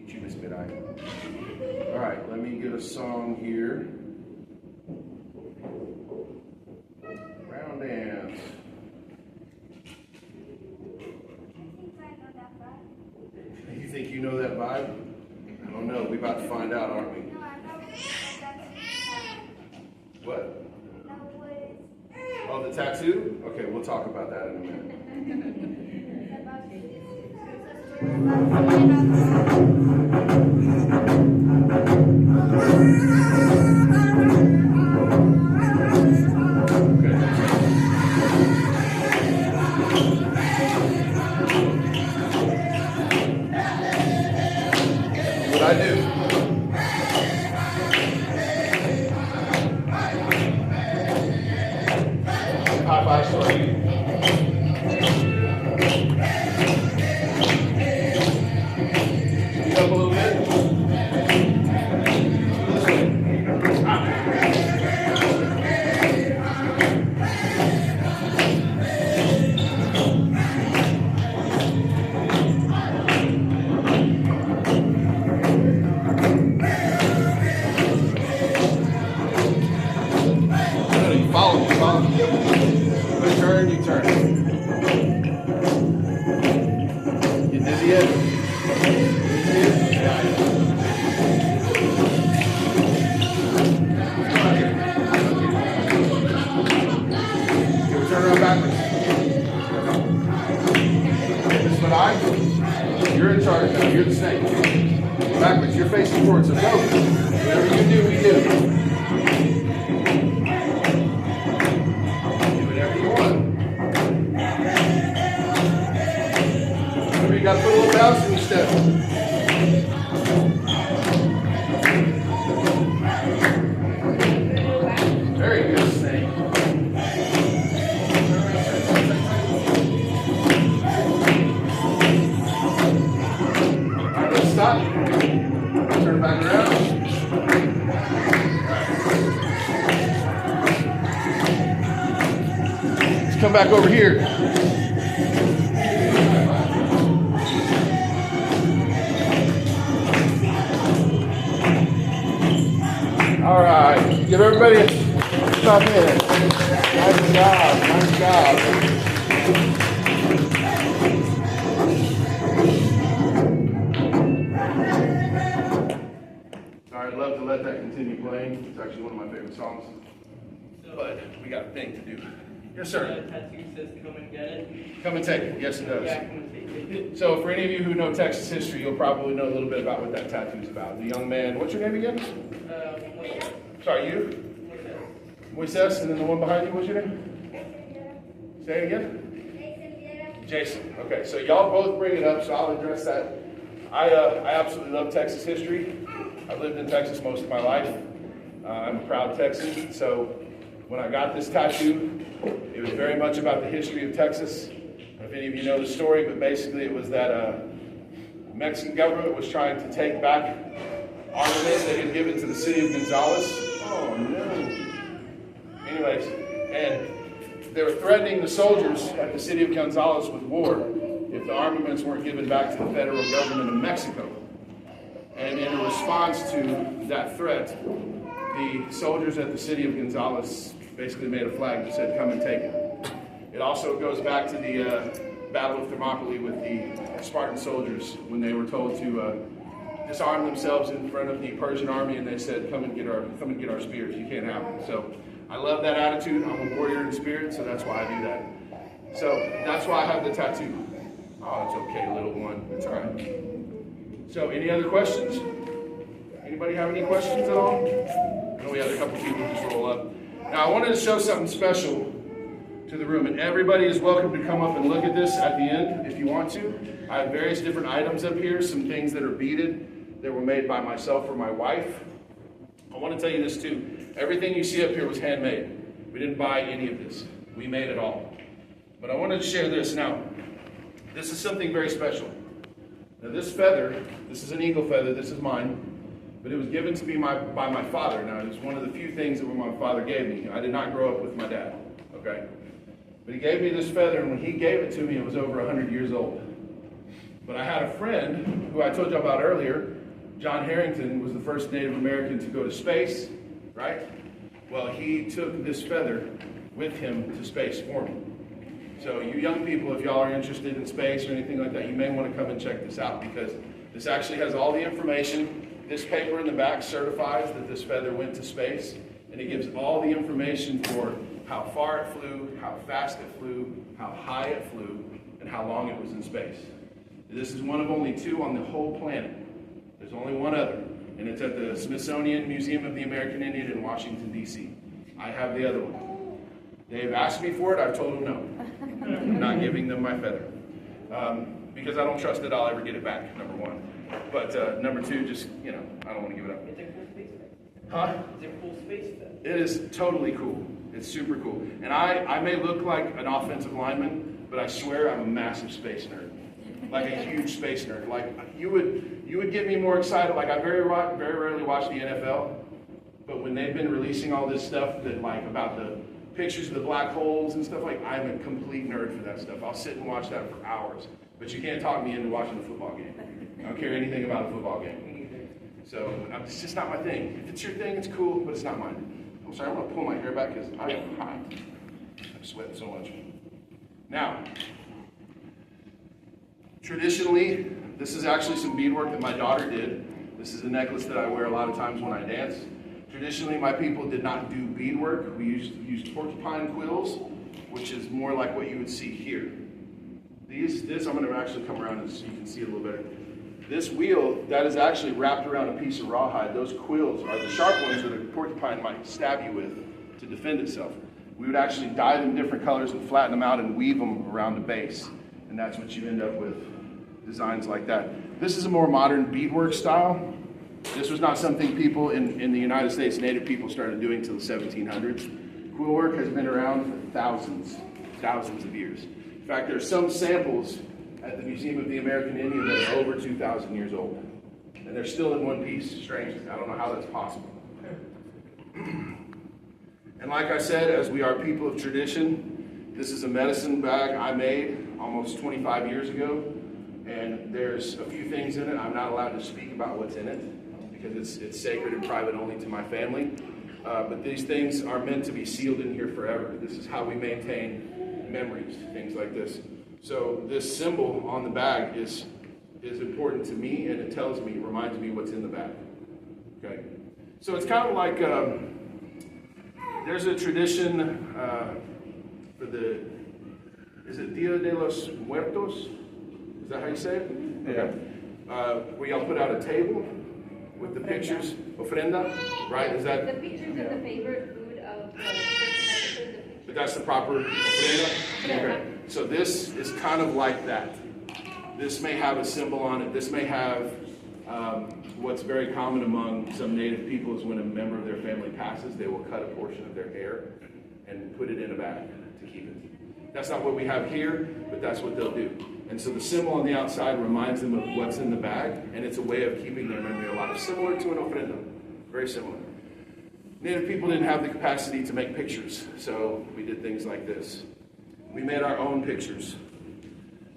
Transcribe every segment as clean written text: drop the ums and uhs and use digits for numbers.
Meet you, Miss Midnight. All right, let me get a song here. Round dance. You think you know that vibe? I don't know. We're about to find out, aren't we? What? Oh, the tattoo? Okay, we'll talk about that in a minute. What I do? Popeye story. Speed up a little bit. Follow me, follow me. You turn. You dizzy yet? Yeah. Okay, turn around backwards. Okay, this is what you're in charge now. You're the snake. Backwards. You're facing forward. So go. Whatever you do, we do. You got to put a little bounce in your step. Very good, snake. All right, let's stop. Turn it back around. Right. Let's come back over here. All right, give everybody a stop in. Nice job, nice job. All right, I'd love to let that continue playing. It's actually one of my favorite songs. But we got a thing to do. Yes, sir. The tattoo says come and get it. Come and take it. Yes, it does. Yeah, come and take it. So for any of you who know Texas history, you'll probably know a little bit about what that tattoo is about. The young man, what's your name again? Sorry, you? Moises, and then the one behind you, what's your name? Say it again? Jason. Okay, so y'all both bring it up, so I'll address that. I absolutely love Texas history. I've lived in Texas most of my life. I'm a proud Texan, so when I got this tattoo, it was very much about the history of Texas. I don't know if any of you know the story, but basically it was that the Mexican government was trying to take back armament they had given to the city of Gonzales. Oh no. Anyways, and they were threatening the soldiers at the city of Gonzales with war if the armaments weren't given back to the federal government of Mexico. And in response to that threat, the soldiers at the city of Gonzales basically made a flag that said, come and take it. It also goes back to the Battle of Thermopylae with the Spartan soldiers when they were told to disarm themselves in front of the Persian army, and they said, come and get our spears. You can't have them. So I love that attitude. I'm a warrior in spirit, so that's why I do that. So that's why I have the tattoo. Oh, it's okay, little one. It's all right. So any other questions? Anybody have any questions at all? I know we had a couple people just roll up. Now I wanted to show something special to the room, and everybody is welcome to come up and look at this at the end if you want to. I have various different items up here, some things that are beaded that were made by myself or my wife. I want to tell you this too. Everything you see up here was handmade. We didn't buy any of this. We made it all. But I wanted to share this. Now, this is something very special. Now this feather, this is an eagle feather, this is mine, but it was given to me by my father. Now it was one of the few things that my father gave me. I did not grow up with my dad, okay? But he gave me this feather, and when he gave it to me, it was over 100 years old. But I had a friend who I told you about earlier, John Harrington, was the first Native American to go to space, right? Well, he took this feather with him to space for me. So you young people, if y'all are interested in space or anything like that, you may want to come and check this out, because this actually has all the information. This paper in the back certifies that this feather went to space, and it gives all the information for how far it flew, how fast it flew, how high it flew, and how long it was in space. This is one of only 2 on the whole planet. There's only one other, and it's at the Smithsonian Museum of the American Indian in Washington, D.C. I have the other one. They've asked me for it. I've told them no. I'm not giving them my feather. Because I don't trust that I'll ever get it back, number 1. But number 2, just, I don't want to give it up. It's a cool space bed. Huh? It's a cool space bed. It is totally cool. It's super cool. And I may look like an offensive lineman, but I swear I'm a massive space nerd. Like a huge space nerd. Like you would get me more excited. Like I very rarely watch the NFL, but when they've been releasing all this stuff that like about the pictures of the black holes and stuff, like I'm a complete nerd for that stuff. I'll sit and watch that for hours. But you can't talk me into watching a football game. I don't care anything about a football game. So it's just not my thing. If it's your thing, it's cool, but it's not mine. I'm sorry, I'm gonna pull my hair back because I am hot. I'm sweating so much. Now, traditionally, this is actually some beadwork that my daughter did. This is a necklace that I wear a lot of times when I dance. Traditionally, my people did not do beadwork. We used porcupine quills, which is more like what you would see here. This I'm going to actually come around so you can see it a little better. This wheel, that is actually wrapped around a piece of rawhide. Those quills are the sharp ones that a porcupine might stab you with to defend itself. We would actually dye them different colors and flatten them out and weave them around the base. And that's what you end up with, designs like that. This is a more modern beadwork style. This was not something people in the United States, Native people, started doing until the 1700s. Quill work has been around for thousands of years. In fact, there are some samples at the Museum of the American Indian that are over 2,000 years old. And they're still in one piece, strangely. I don't know how that's possible. And like I said, as we are people of tradition, this is a medicine bag I made almost 25 years ago. And there's a few things in it. I'm not allowed to speak about what's in it because it's sacred and private only to my family. But these things are meant to be sealed in here forever. This is how we maintain memories, things like this. So this symbol on the bag is important to me, and it reminds me what's in the bag. Okay, so it's kind of like there's a tradition for is it Dia de los Muertos? Is that how you say it? Yeah. Where y'all put out a table with the pictures, ofrenda, right? Is that the pictures of the favorite food of the person that put the picture? But that's the proper ofrenda? Okay. So this is kind of like that. This may have a symbol on it. This may have what's very common among some Native people is when a member of their family passes, they will cut a portion of their hair and put it in a bag to keep it. That's not what we have here, but that's what they'll do. And so the symbol on the outside reminds them of what's in the bag, and it's a way of keeping their memory alive, similar to an ofrenda, very similar. Native people didn't have the capacity to make pictures, so we did things like this. We made our own pictures.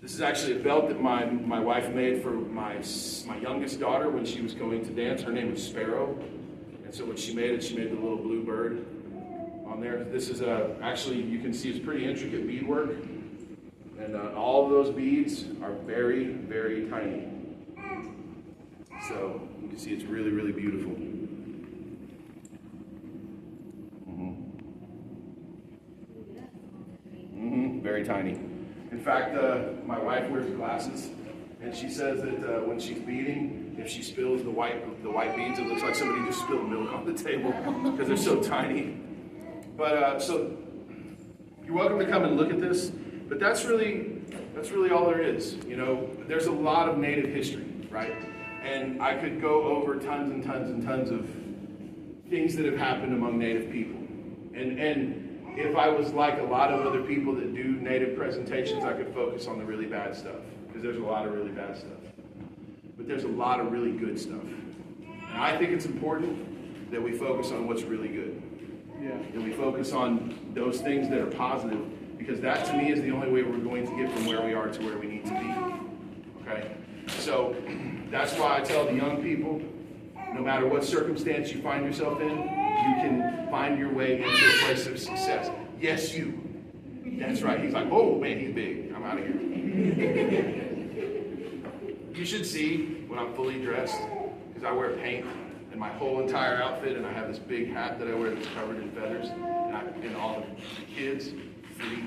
This is actually a belt that my wife made for my youngest daughter when she was going to dance. Her name was Sparrow, and so when she made the little blue bird on there. This is actually, you can see it's pretty intricate beadwork. And all of those beads are very, very tiny. So you can see it's really, really beautiful. Very tiny. In fact, my wife wears glasses, and she says that when she's beading, if she spills the white beads, it looks like somebody just spilled milk on the table because they're so tiny. But so you're welcome to come and look at this. But that's really all there is. You know, there's a lot of Native history, right? And I could go over tons and tons and tons of things that have happened among Native people. And if I was like a lot of other people that do Native presentations, I could focus on the really bad stuff, because there's a lot of really bad stuff. But there's a lot of really good stuff. And I think it's important that we focus on what's really good. Yeah. That we focus on those things that are positive, because that to me is the only way we're going to get from where we are to where we need to be. Okay? so that's why I tell the young people, no matter what circumstance you find yourself in, you can find your way into a place of success. Yes, you. That's right. He's like, oh man, he's big. I'm out of here. You should see when I'm fully dressed, because I wear paint and my whole entire outfit, and I have this big hat that I wear that's covered in feathers, and all the kids freak.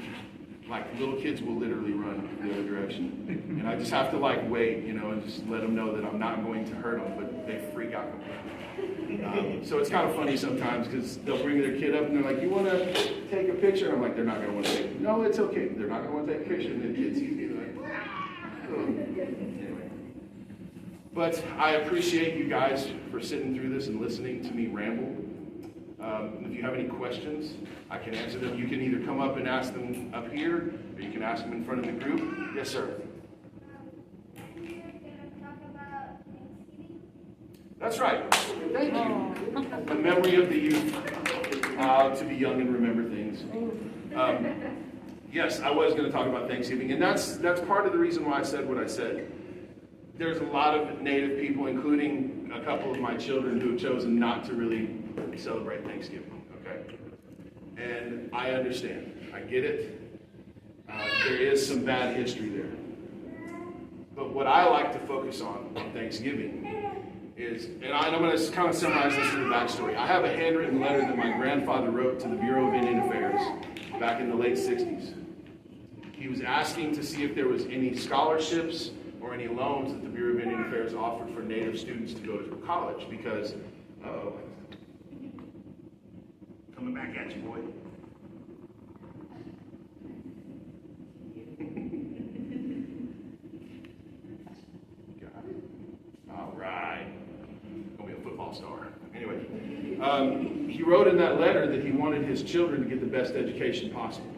Like, little kids will literally run the other direction. And I just have to like wait, and just let them know that I'm not going to hurt them, but they freak out completely. So it's kind of funny sometimes, because they'll bring their kid up and they're like, you want to take a picture? And I'm like, they're not going to want to take it. No, it's okay. They're not going to want to take a picture. And the kid sees me like, anyway. But I appreciate you guys for sitting through this and listening to me ramble. If you have any questions, I can answer them. You can either come up and ask them up here, or you can ask them in front of the group. Yes, sir. That's right. Thank you. The memory of the youth. To be young and remember things. Yes, I was going to talk about Thanksgiving, and that's part of the reason why I said what I said. There's a lot of Native people, including a couple of my children, who have chosen not to really celebrate Thanksgiving, okay? And I understand. I get it. There is some bad history there. But what I like to focus on Thanksgiving is, and I'm going to kind of summarize this in the backstory. I have a handwritten letter that my grandfather wrote to the Bureau of Indian Affairs back in the late 60s. He was asking to see if there was any scholarships or any loans that the Bureau of Indian Affairs offered for Native students to go to college, because, coming back at you, boy. Got it. All right. Gonna be a football star. Anyway, he wrote in that letter that he wanted his children to get the best education possible.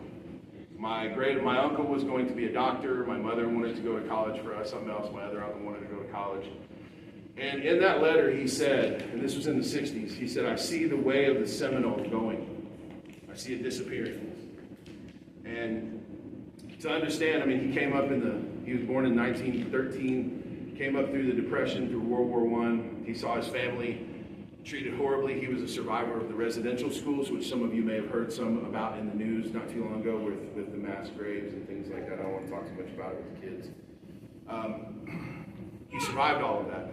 My uncle was going to be a doctor. My mother wanted to go to college for us. Something else. My other uncle wanted to go to college. And in that letter, he said, and this was in the 60s, he said, I see the way of the Seminole going. I see it disappearing. And to understand, I mean, he was born in 1913, came up through the Depression, through World War I. He saw his family treated horribly. He was a survivor of the residential schools, which some of you may have heard some about in the news not too long ago with the mass graves and things like that. I don't want to talk too much about it with the kids. He survived all of that.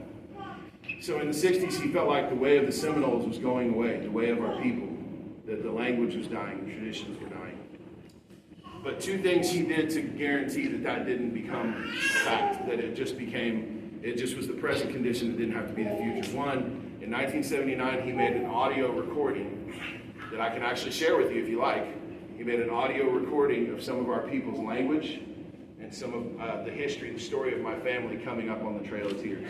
So in the 60s, he felt like the way of the Seminoles was going away, the way of our people, that the language was dying, the traditions were dying. But two things he did to guarantee that didn't become fact, that it just was the present condition, it didn't have to be the future. One, in 1979, he made an audio recording that I can actually share with you if you like. He made an audio recording of some of our people's language and some of the history, the story of my family coming up on the Trail of Tears.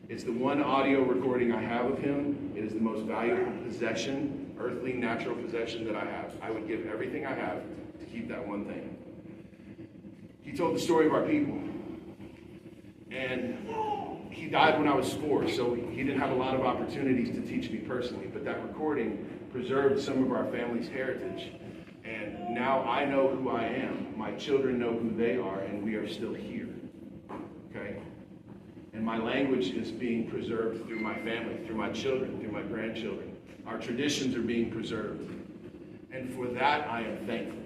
It's the one audio recording I have of him. It is the most valuable possession, earthly, natural possession that I have. I would give everything I have to keep that one thing. He told the story of our people. And he died when I was 4, so he didn't have a lot of opportunities to teach me personally, but that recording preserved some of our family's heritage. And now I know who I am. My children know who they are, and we are still here. Okay? And my language is being preserved through my family, through my children, through my grandchildren. Our traditions are being preserved. And for that, I am thankful.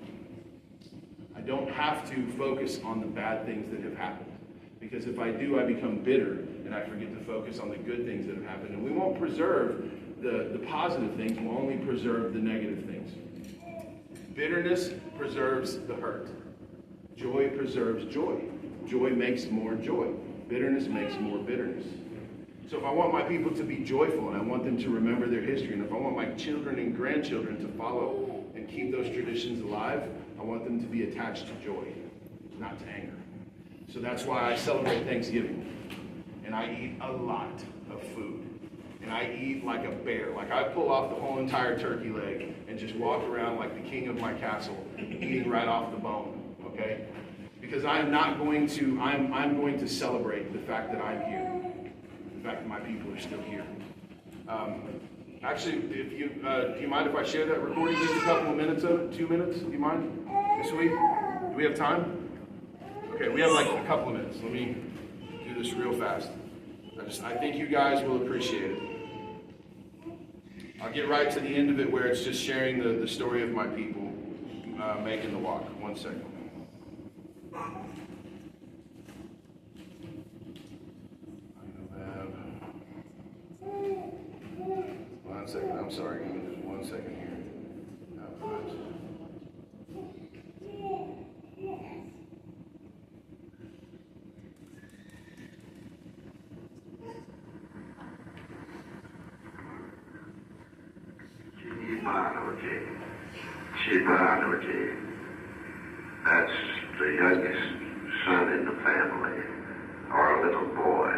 I don't have to focus on the bad things that have happened. Because if I do, I become bitter, and I forget to focus on the good things that have happened. And we won't preserve the positive things, we'll only preserve the negative things. Bitterness preserves the hurt. Joy preserves joy. Joy makes more joy. Bitterness makes more bitterness. So if I want my people to be joyful, and I want them to remember their history, and if I want my children and grandchildren to follow and keep those traditions alive, I want them to be attached to joy, not to anger. So that's why I celebrate Thanksgiving. And I eat a lot of food. And I eat like a bear. Like I pull off the whole entire turkey leg and just walk around like the king of my castle, eating right off the bone, okay? Because I'm going to celebrate the fact that I'm here. The fact that my people are still here. Actually, if you do you mind if I share that recording just a couple of minutes of it? 2 minutes? Do you mind? This week? Do we have time? Okay, we have like a couple of minutes. Let me do this this real fast. I think you guys will appreciate it. I'll get right to the end of it where it's just sharing the story of my people making the walk. 1 second. One second, I'm sorry, give me just 1 second here. Shibanoji. That's the youngest son in the family, or a little boy.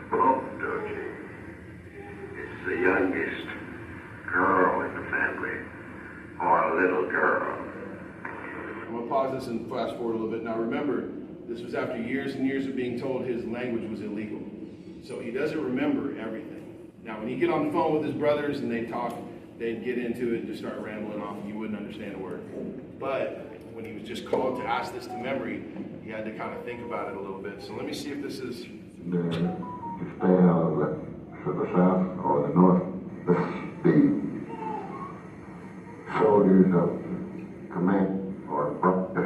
Bodoji. It's the youngest girl in the family, or a little girl. I'm going to pause this and fast forward a little bit. Now remember, this was after years and years of being told his language was illegal. So he doesn't remember everything. Now when you get on the phone with his brothers and they talk, they'd get into it and just start rambling off and you wouldn't understand a word. But when he was just called to ask this to memory, he had to kind of think about it a little bit. So let me see if this is... To stay out of the south or the north, the soldiers of command or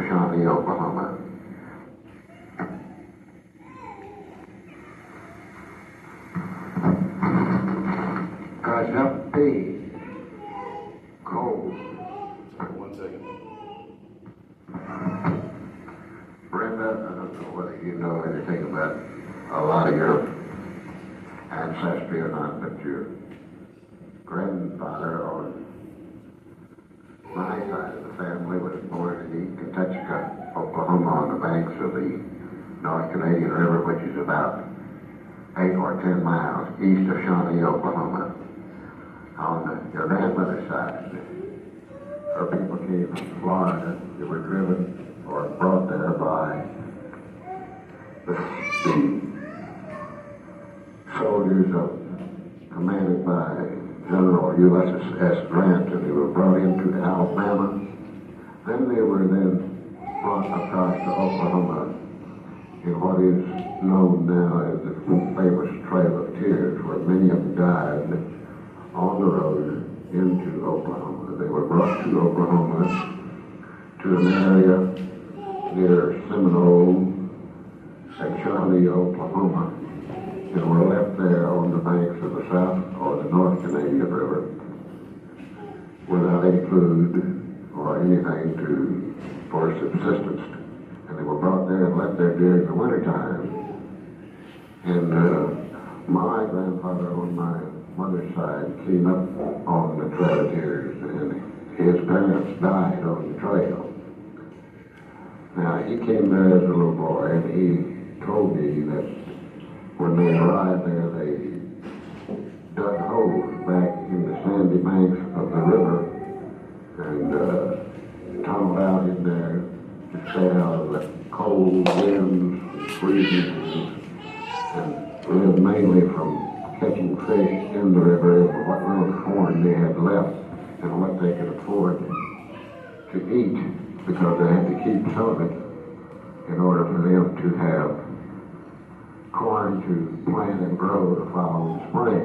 Shawnee, Oklahoma. Cause up the cold. 1 second. Brenda, I don't know whether you know anything about a lot of your ancestry or not, but your grandfather on my side of the family was born in East Kentucky, Oklahoma, on the banks of the North Canadian River, which is about 8 or 10 miles east of Shawnee, Oklahoma. On your grandmother's side, her people came from Florida. They were driven or brought there by the soldiers commanded by General Ulysses S. Grant, and they were brought into Alabama. Then they were brought across to Oklahoma in what is known now as the famous Trail of Tears, where many of them died on the road into Oklahoma. They were brought to Oklahoma to an area near Seminole and Shawnee, Oklahoma, and were left there on the banks of the South or the North Canadian River without any food or anything for subsistence. And they were brought there and left there during the wintertime. And my grandfather on my mother's side came up on the Trail of Tears, and his parents died on the trail. Now, he came there as a little boy, and he told me that when they arrived there, they dug holes back in the sandy banks of the river and tunneled out in there to stay out of the cold winds, freezing, and lived mainly from catching fish in the river and what little corn they had left and what they could afford to eat, because they had to keep some of it in order for them to have corn to plant and grow the following spring.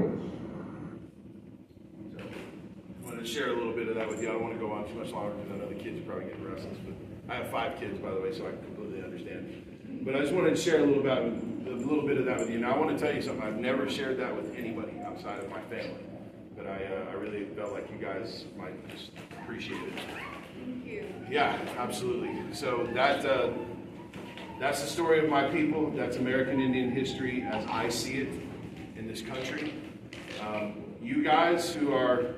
I wanted to share a little bit of that with you. I don't want to go on too much longer because I know the kids are probably getting restless, but I have 5 kids, by the way, so I completely understand. But I just wanted to share a little bit of that with you. Now, I want to tell you something. I've never shared that with anybody outside of my family, but I really felt like you guys might just appreciate it. Thank you. Yeah, absolutely. So that's the story of my people. That's American Indian history as I see it in this country. You guys who are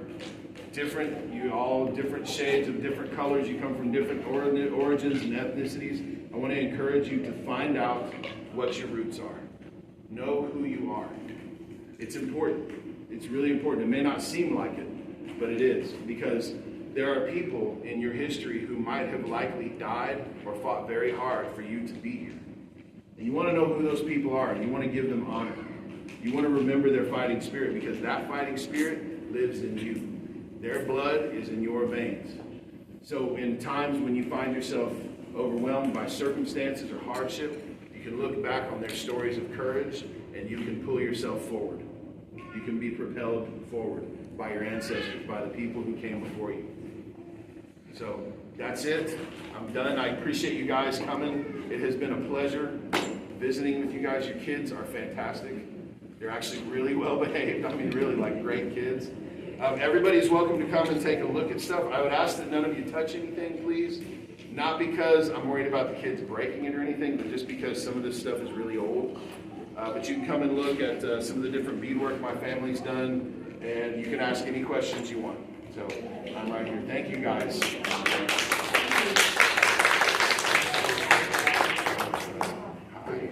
different, you all different shades of different colors, you come from different origins and ethnicities. I want to encourage you to find out what your roots are. Know who you are. It's important. It's really important. It may not seem like it, but it is, because there are people in your history who might have likely died or fought very hard for you to be here. And you want to know who those people are, and you want to give them honor. You want to remember their fighting spirit, because that fighting spirit lives in you. Their blood is in your veins. So in times when you find yourself overwhelmed by circumstances or hardship, you can look back on their stories of courage and you can pull yourself forward. You can be propelled forward by your ancestors, by the people who came before you. So that's it. I'm done. I appreciate you guys coming. It has been a pleasure visiting with you guys. Your kids are fantastic. They're actually really well behaved. I mean, really like great kids. Everybody's welcome to come and take a look at stuff. I would ask that none of you touch anything, please. Not because I'm worried about the kids breaking it or anything, but just because some of this stuff is really old. But you can come and look at some of the different beadwork my family's done, and you can ask any questions you want. So I'm right here. Thank you, guys. Hi.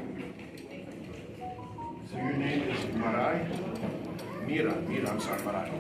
So your name is Marai? Mira, I'm sorry, Marai.